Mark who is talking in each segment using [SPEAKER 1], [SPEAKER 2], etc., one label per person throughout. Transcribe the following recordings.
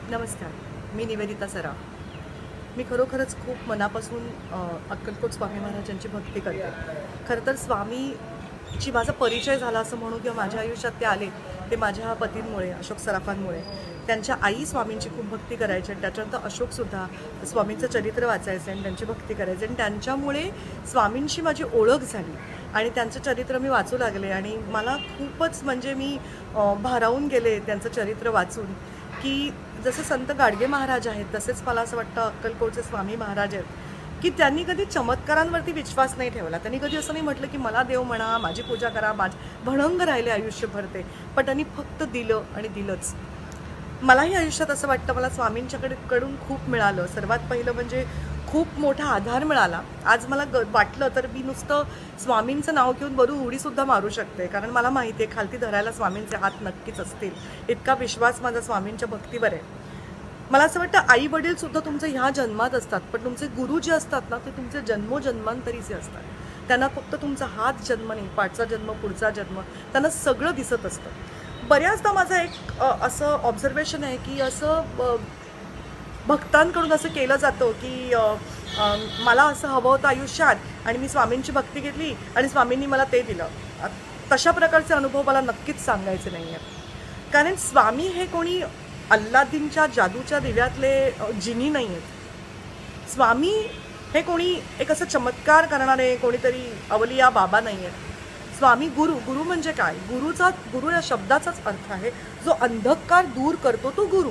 [SPEAKER 1] नमस्कार. मी निवेदिता सराफ. मी खरोखरच खूप मनापासून अक्कलकोट स्वामी महाराजांची भक्ती करते. खरं तर स्वामीची माझा परिचय झाला असं म्हणू किंवा माझ्या आयुष्यात ते आले ते माझ्या पतींमुळे, अशोक सराफांमुळे. त्यांच्या आई स्वामींची खूप भक्ती करायची आणि त्याच्यानंतर अशोकसुद्धा स्वामींचं चरित्र वाचायचं आणि त्यांची भक्ती करायची आणि त्यांच्यामुळे स्वामींशी माझी ओळख झाली आणि त्यांचं चरित्र मी वाचू लागले आणि मला खूपच म्हणजे मी भारावून गेले त्यांचं चरित्र वाचून, की जसं संत गाडगे महाराज आहेत तसेच मला असं वाटतं अक्कलकोटचे स्वामी महाराज आहेत, की त्यांनी कधी चमत्कारांवरती विश्वास नाही ठेवला. त्यांनी कधी असं नाही म्हटलं की मला देव म्हणा, माझी पूजा करा, भणंग राहिले आयुष्यभर ते, पण त्यांनी फक्त दिलं आणि दिलंच. मलाही आयुष्यात असं वाटतं मला स्वामींच्याकडून खूप मिळालं. सर्वात पहिलं म्हणजे खूप मोठा आधार मिळाला. आज मला वाटलं तर मी नुसतं स्वामींचं नाव घेऊन वरून उडीसुद्धा मारू शकते, कारण मला माहिती आहे खालती धरायला स्वामींचे हात नक्कीच असतील. इतका विश्वास माझा स्वामींच्या भक्तीवर आहे. मला असं वाटतं आई वडीलसुद्धा तुमचं ह्या जन्मात असतात, पण तुमचे गुरु जे असतात ना ते तुमचे जन्मोजन्मांतरीचे असतात. त्यांना फक्त तुमचा हाच जन्म नाही, पाठचा जन्म, पुढचा जन्म, त्यांना सगळं दिसत असतं. बऱ्याचदा माझा एक असं ऑब्झर्वेशन आहे की असं भक्तांकडून असं केलं जातं की मला असं हवं होतं आयुष्यात आणि मी स्वामींची भक्ती घेतली आणि स्वामींनी मला ते दिलं. तशा प्रकारचे अनुभव मला नक्कीच सांगायचे नाही आहेत, कारण स्वामी हे कोणी अल्लादीनच्या जादूच्या दिव्यातले जिनी नाही आहेत. स्वामी हे कोणी एक असं चमत्कार करणारे कोणीतरी अवलिया बाबा नाही आहेत. स्वामी गुरु म्हणजे काय? गुरु या शब्दाचाच अर्थ आहे जो अंधकार दूर करतो तो गुरु.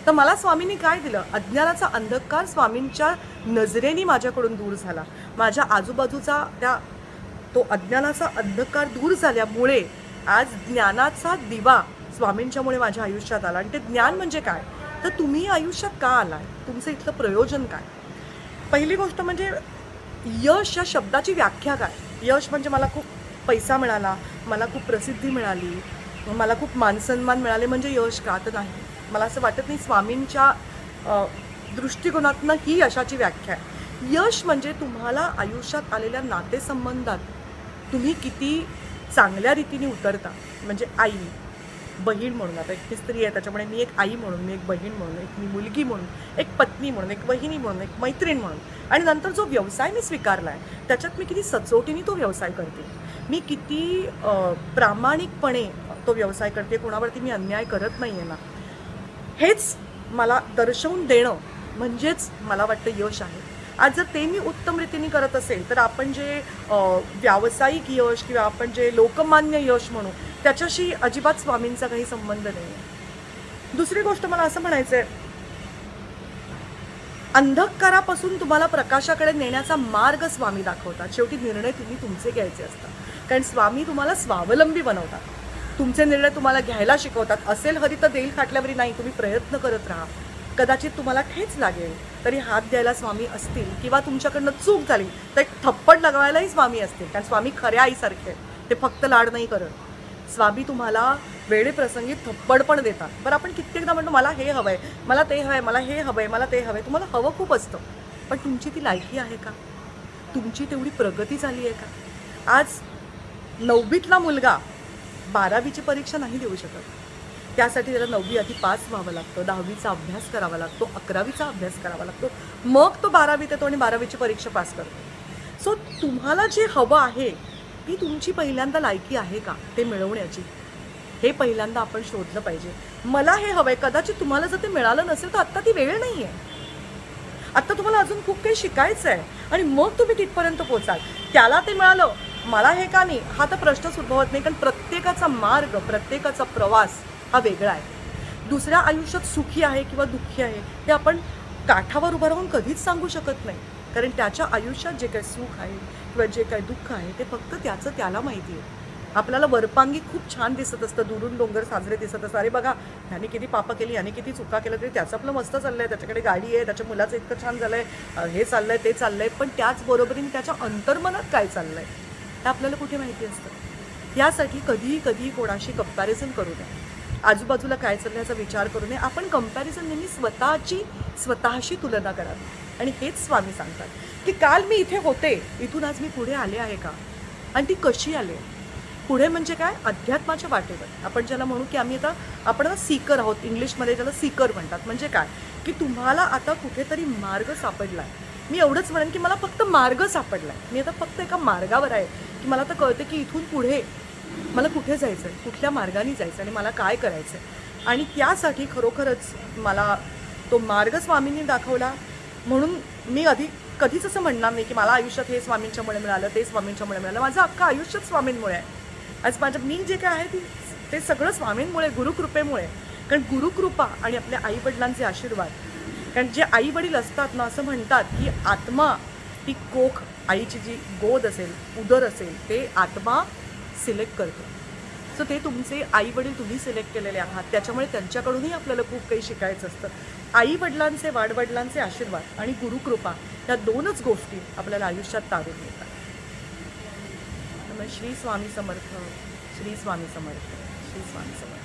[SPEAKER 1] तर मला स्वामींनी काय दिलं? अज्ञानाचा अंधकार स्वामींच्या नजरेने माझ्याकडून दूर झाला. माझ्या आजूबाजूचा तो अज्ञानाचा अंधकार दूर झाल्यामुळे आज ज्ञानाचा दिवा स्वामींच्यामुळे माझ्या आयुष्यात आला. आणि ते ज्ञान म्हणजे काय? तर तुम्ही आयुष्यात का आलाय? तुमचं इथलं प्रयोजन काय? पहिली गोष्ट म्हणजे यश या शब्दाची व्याख्या काय? यश म्हणजे मला खूप पैसा मिळाला, मला खूप प्रसिद्धी मिळाली, मला खूप मानसन्मान मिळाले म्हणजे यश का? तर नाही, मला असं वाटत नाही. स्वामींच्या दृष्टिकोनातनं ही यशाची व्याख्या आहे. यश म्हणजे तुम्हाला आयुष्यात आलेल्या नातेसंबंधात तुम्ही किती चांगल्या रीतीने उतरता. म्हणजे आई, बहीण म्हणून, आता एक स्त्री आहे त्याच्यामुळे मी एक आई म्हणून, मी एक बहीण म्हणून, एक मी मुलगी म्हणून, एक पत्नी म्हणून, एक वहिनी म्हणून, एक मैत्रीण म्हणून, आणि नंतर जो व्यवसाय मी स्वीकारला आहे त्याच्यात मी किती सचोटीने तो व्यवसाय करते, मी किती प्रामाणिकपणे तो व्यवसाय करते, कोणावरती मी अन्याय करत नाही आहे ना, हेच मला दर्शवून देणं म्हणजेच मला वाटतं यश आहे. आज जर ते मी उत्तम रीतीने करत असेल तर आपण जे व्यावसायिक यश किंवा आपण जे लोकमान्य यश म्हणू त्याच्याशी अजिबात स्वामींचा काही संबंध नाही आहे. दुसरी गोष्ट मला असं म्हणायचं आहे, अंधकारापासून तुम्हाला प्रकाशाकडे नेण्याचा मार्ग स्वामी दाखवतात. शेवटी निर्णय तुम्ही तुमचे घ्यायचे असतात, कारण स्वामी तुम्हाला स्वावलंबी बनवतात. तुमचे निर्णय तुम्हाला घ्यायला शिकवतात. असेल हरी तर देईल खाटल्यावरी नाही, तुम्ही प्रयत्न करत राहा. कदाचित तुम्हाला ठेच लागेल तरी हात द्यायला स्वामी असतील, किंवा तुमच्याकडनं चूक झाली तर एक थप्पड लगवायलाही स्वामी असतील, कारण स्वामी खऱ्या आईसारखे, ते फक्त लाड नाही करत. स्वामी तुम्हाला वेळेप्रसंगी थप्पड पण देतात. बरं, आपण कित्येकदा म्हणतो मला हे हवं आहे, मला ते हवं आहे, मला हे हवं आहे, मला ते हवं आहे. तुम्हाला हवं खूप असतं, पण तुमची ती लायकी आहे का? तुमची तेवढी प्रगती झाली आहे का? आज 9वीतला मुलगा 12वीची परीक्षा नाही देऊ शकत. त्यासाठी त्याला 9वी आधी पास व्हावं लागतं, 10वीचा अभ्यास करावा लागतो, 11वीचा अभ्यास करावा लागतो, मग तो 12वीत येतो आणि 12वीची परीक्षा पास करतो. सो तुम्हाला जे हवं आहे ती तुमची पहिल्यांदा लायकी आहे का ते मिळवण्याची, हे पहिल्यांदा आपण शोधलं पाहिजे. मला हे हवं आहे, कदाचित तुम्हाला जर ते मिळालं नसेल तर आत्ता ती वेळ नाही आहे. आत्ता तुम्हाला अजून खूप काही शिकायचं आहे आणि मग तुम्ही तिथपर्यंत पोचाल. त्याला ते मिळालं, मला हे का नाही, हा तर प्रश्नच उद्भवत नाही, कारण प्रत्येकाचा मार्ग, प्रत्येकाचा प्रवास हा वेगळा आहे. दुसऱ्या आयुष्यात सुखी आहे किंवा दुःखी आहे ते आपण काठावर उभं राहून कधीच सांगू शकत नाही, कारण त्याच्या आयुष्यात जे काही सुख आहे किंवा जे काही दुःख आहे ते फक्त त्याला माहिती आहे. आपल्याला वरपांगी खूप छान दिसत असतं, दुरून डोंगर साजरे दिसत असतं, अरे बघा ह्याने किती पापं केली, ह्याने किती चुका केल्या, तरी त्याचं आपलं मस्त चाललं आहे, त्याच्याकडे गाडी आहे, त्याच्या मुलाचं इतकं छान झालं आहे, हे चाललं आहे ते चाललं आहे, पण त्याचबरोबरीने त्याच्या अंतर्मनात काय चाललं आहे हे आपल्याला कुठे माहिती असतं. यासाठी कधीही कोणाशी कंपॅरिझन करू नये, आजूबाजूला काय चाललं याचा विचार करू नये. आपण कंपॅरिझन नेहमी स्वतःशी तुलना करावी. आणि हेच स्वामी सांगतात की काल मी इथे होते, इथून आज मी पुढे आले आहे का, आणि ती कशी आले. पुढे म्हणजे काय, अध्यात्माच्या वाटेवर आपण ज्याला म्हणू की आम्ही आता आपण आता सीकर आहोत, इंग्लिशमध्ये त्याला सीकर म्हणतात. म्हणजे काय की तुम्हाला आता कुठेतरी मार्ग सापडला आहे. मी एवढंच म्हणेन की मला फक्त मार्ग सापडला आहे. मी आता फक्त एका मार्गावर आहे की मला आता कळतं की इथून पुढे मला कुठे जायचं आहे, कुठल्या मार्गाने जायचं आणि मला काय करायचं आहे. आणि त्यासाठी खरोखरच मला तो मार्ग स्वामींनी दाखवला. म्हणून मी कधीच असं म्हणणार नाही की मला आयुष्यात हे स्वामींच्यामुळे मिळालं, ते स्वामींच्यामुळे मिळालं. माझं अख्खं आयुष्यच स्वामींमुळे आहे. आज मी जे काय आहे ते सगळं स्वामींमुळे, गुरुकृपेमुळे. कारण गुरुकृपा आणि आपल्या आईवडिलांचे आशीर्वाद. कारण जे आई वडील असतात ना, असं म्हणतात की आत्मा ती कोख, आईची जी गोद असेल, उदर असेल, ते आत्मा सिलेक्ट करतो. सो ते तुमचे आई वडील तुम्ही सिलेक्ट केलेले आहात. त्याच्यामुळे त्यांच्याकडूनही आपल्याला खूप काही शिकायचं असतं. आई वडिलांचे, वाडवडिलांचे आशीर्वाद आणि गुरुकृपा या 2च गोष्टी आपल्याला आयुष्यात तारून मिळतात. त्यामुळे श्री स्वामी समर्थ, श्री स्वामी समर्थ, श्री स्वामी समर्थ.